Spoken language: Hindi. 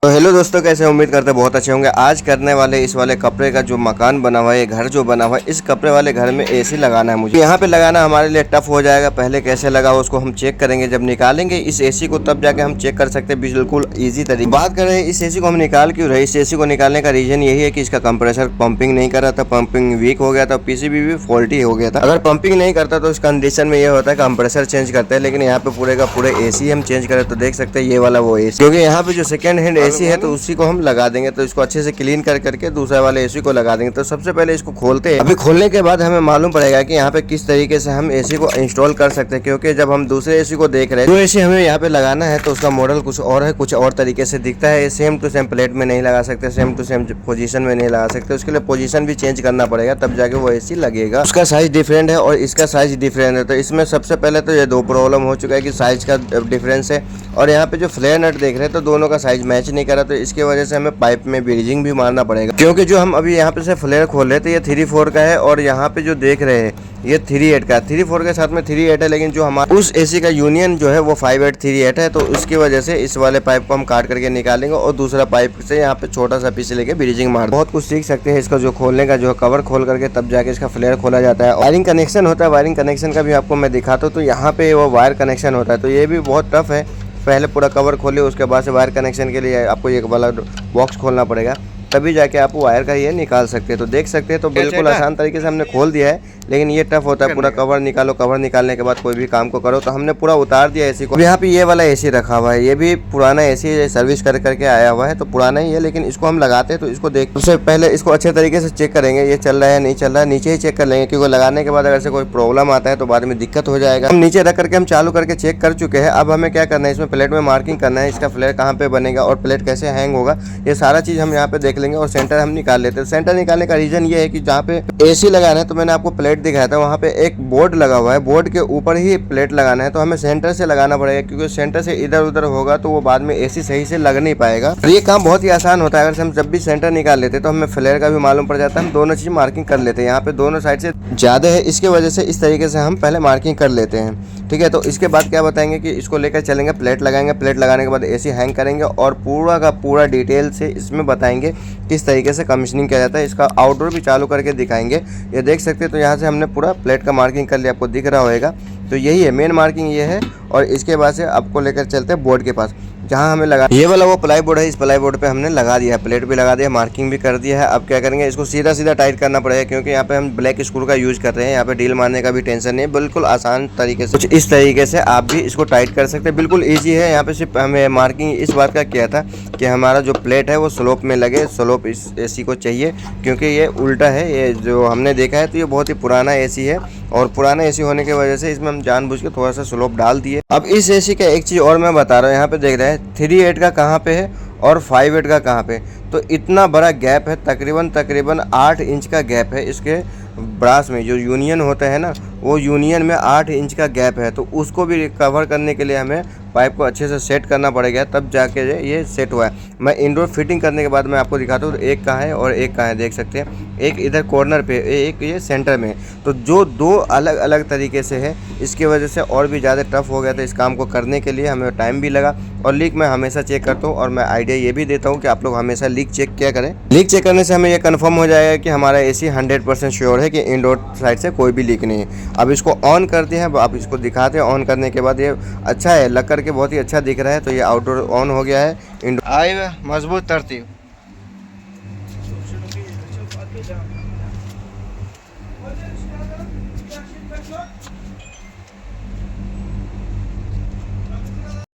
तो हेलो दोस्तों, कैसे उम्मीद करते हैं बहुत अच्छे होंगे। आज करने वाले इस वाले कपड़े का जो मकान बना हुआ है, ये घर जो बना हुआ है, इस कपड़े वाले घर में एसी लगाना है मुझे। यहाँ पे लगाना हमारे लिए टफ हो जाएगा। पहले कैसे लगा उसको हम चेक करेंगे। जब निकालेंगे इस एसी को तब जाके हम चेक कर सकते हैं बिल्कुल ईजी तरीके। बात करें इस एसी को हम निकाल क्यों रहे, इस एसी को निकालने का रीजन यही है कि इसका कंप्रेसर पंपिंग नहीं कर रहा था, पंपिंग वीक हो गया था, पीसीबी भी फॉल्टी हो गया था। अगर पंपिंग नहीं करता तो इस कंडीशन में ये होता है कंप्रेसर चेंज करते हैं, लेकिन यहाँ पे पूरे का पूरे एसी हम चेंज करें तो देख सकते हैं ये वाला वो एसी, क्योंकि यहाँ पे जो सेकंड हैंड एसी है तो उसी को हम लगा देंगे। तो इसको अच्छे से क्लीन कर करके दूसरा वाले एसी को लगा देंगे। तो सबसे पहले इसको खोलते हैं। अभी खोलने के बाद हमें मालूम पड़ेगा कि यहाँ पे किस तरीके से हम एसी को इंस्टॉल कर सकते हैं, क्योंकि जब हम दूसरे एसी को देख रहे हैं जो एसी हमें यहाँ पे लगाना है तो उसका मॉडल कुछ और है, कुछ और तरीके से दिखता है। सेम टू सेम प्लेट में नहीं लगा सकते, सेम टू सेम पोजीशन में नहीं लगा सकते। उसके लिए पोजीशन भी चेंज करना पड़ेगा, तब जाके वो एसी लगेगा। उसका साइज डिफरेंट है और इसका साइज डिफरेंट है। तो इसमें सबसे पहले तो ये दो प्रॉब्लम हो चुका है कि साइज का डिफरेंस है, और यहाँ पे जो फ्लेयर नट देख रहे हैं तो दोनों का साइज मैच नहीं कर रहा। तो इसकी वजह से हमें पाइप में ब्रीजिंग भी मारना पड़ेगा, क्योंकि जो हम अभी यहाँ पे से फ्लेयर खोल रहे थे ये 3/4 का है, और यहाँ पे जो देख रहे हैं ये 3/8 का। 3/4 के साथ में 3/8 है, लेकिन जो हमारा उस एसी का यूनियन जो है वो 5/8 3/8 है। तो उसकी वजह से इस वाले पाइप को हम काट करके निकालेंगे और दूसरा पाइप से यहाँ पे छोटा सा पीस लेके ब्रीजिंग मार। बहुत कुछ सीख सकते हैं इसका जो खोलने का, जो कवर खोल करके तब जाके इसका फ्लेयर खोला जाता है। वायरिंग कनेक्शन होता है, वायरिंग कनेक्शन का भी आपको मैं दिखाता हूँ। तो यहाँ पे वो वायर कनेक्शन होता है, तो ये भी बहुत टफ है। पहले पूरा कवर खोलिए, उसके बाद से वायर कनेक्शन के लिए आपको ये वाला बॉक्स खोलना पड़ेगा, तभी जाके आप वायर का ये निकाल सकते हैं। तो देख सकते हैं तो बिल्कुल आसान तरीके से हमने खोल दिया है, लेकिन ये टफ होता है। पूरा कवर निकालो, कवर निकालने के बाद कोई भी काम को करो। तो हमने पूरा उतार दिया एसी को। यहाँ पे ये वाला एसी रखा हुआ है, ये भी पुराना एसी सर्विस कर करके आया हुआ है, तो पुराना ही है, लेकिन इसको हम लगाते हैं। तो इसको देख सबसे पहले इसको अच्छे तरीके से चेक करेंगे ये चल रहा है नहीं चल रहा है। नीचे ही चेक कर लेंगे, क्योंकि लगाने के बाद अगर से कोई प्रॉब्लम आता है तो बाद में दिक्कत हो जाएगा। हम नीचे रख करके हम चालू करके चेक कर चुके हैं। अब हमें क्या करना है, इसमें प्लेट में मार्किंग करना है, इसका फ्लेयर कहाँ पे बनेगा और प्लेट कैसे हैंग होगा, ये सारा चीज हम यहाँ पे देख लेंगे। और सेंटर हम निकाल लेते हैं। सेंटर निकालने का रीजन ये है कि जहाँ पे एसी लगाना है तो मैंने आपको प्लेट दिखाया था, वहाँ पे एक बोर्ड लगा हुआ है, बोर्ड के ऊपर ही प्लेट लगाना है। तो हमें सेंटर से लगाना पड़ेगा, क्योंकि सेंटर से इधर उधर होगा तो वो बाद में एसी सही से लग नहीं पाएगा। तो ये काम बहुत ही आसान होता है। अगर हम जब भी सेंटर निकाल लेते हैं तो हमें फ्लेयर का भी मालूम पड़ जाता है। हम दोनों चीज मार्किंग कर लेते हैं। यहाँ पे दोनों साइड से ज्यादा है, इसके वजह से इस तरीके से हम पहले मार्किंग कर लेते हैं। ठीक है, तो इसके बाद क्या बताएंगे कि इसको लेकर चलेंगे, प्लेट लगाएंगे, प्लेट लगाने के बाद एसी हैंग करेंगे और पूरा का पूरा डिटेल से इसमें बताएंगे किस तरीके से कमीशनिंग किया जाता है। इसका आउटडोर भी चालू करके दिखाएंगे। ये देख सकते हैं, तो यहाँ से हमने पूरा प्लेट का मार्किंग कर लिया, आपको दिख रहा होगा। तो यही है मेन मार्किंग ये है। और इसके बाद से आपको लेकर चलते हैं बोर्ड के पास, जहाँ हमें लगा ये वाला वो प्लाई बोर्ड है। इस प्लाई बोर्ड पे हमने लगा दिया है, प्लेट भी लगा दिया, मार्किंग भी कर दिया है। अब क्या करेंगे, इसको सीधा सीधा टाइट करना पड़ेगा, क्योंकि यहाँ पे हम ब्लैक स्क्रू का यूज कर रहे हैं। यहाँ पे ढील मारने का भी टेंशन नहीं है, बिल्कुल आसान तरीके से कुछ इस तरीके से आप भी इसको टाइट कर सकते हैं, बिल्कुल ईजी है। यहाँ पे सिर्फ हमें मार्किंग इस बात का किया था कि हमारा जो प्लेट है वो स्लोप में लगे। स्लोप इस एसी को चाहिए, क्योंकि ये उल्टा है। ये जो हमने देखा है तो ये बहुत ही पुराना एसी है, और पुराना एसी होने की वजह से इसमें हम जानबूझ के थोड़ा सा स्लोप डाल दिए। अब इस एसी का एक चीज़ और मैं बता रहा हूँ, यहाँ पे देख रहे हैं 3/8 का कहाँ पे है और 5/8 का कहाँ पे। तो इतना बड़ा गैप है, तकरीबन 8 इंच का गैप है इसके ब्रास में। जो यूनियन होता है ना, वो यूनियन में 8 इंच का गैप है। तो उसको भी कवर करने के लिए हमें पाइप को अच्छे से सेट करना पड़ेगा, तब जाके ये सेट हुआ है। मैं इंडोर फिटिंग करने के बाद मैं आपको दिखाता हूँ। एक कहाँ है और एक कहाँ है, देख सकते हैं। एक इधर कॉर्नर पे, एक ये सेंटर में। तो जो दो अलग अलग तरीके से है, इसकी वजह से और भी ज़्यादा टफ हो गया था इस काम को करने के लिए। हमें टाइम भी लगा। और लीक मैं हमेशा चेक करता हूँ, और मैं आइडिया ये भी देता हूँ कि आप लोग हमेशा लीक चेक क्या करें। लीक चेक करने से हमें ये कंफर्म हो जाएगा कि हमारा एसी 100% श्योर है कि इंडोर साइड से कोई भी लीक नहीं है। अब इसको ऑन करते हैं, आप इसको दिखाते हैं। ऑन करने के बाद ये अच्छा है, लग करके बहुत ही अच्छा दिख रहा है। तो ये आउटडोर ऑन हो गया है। इंडोर आए मजबूत तरतीब।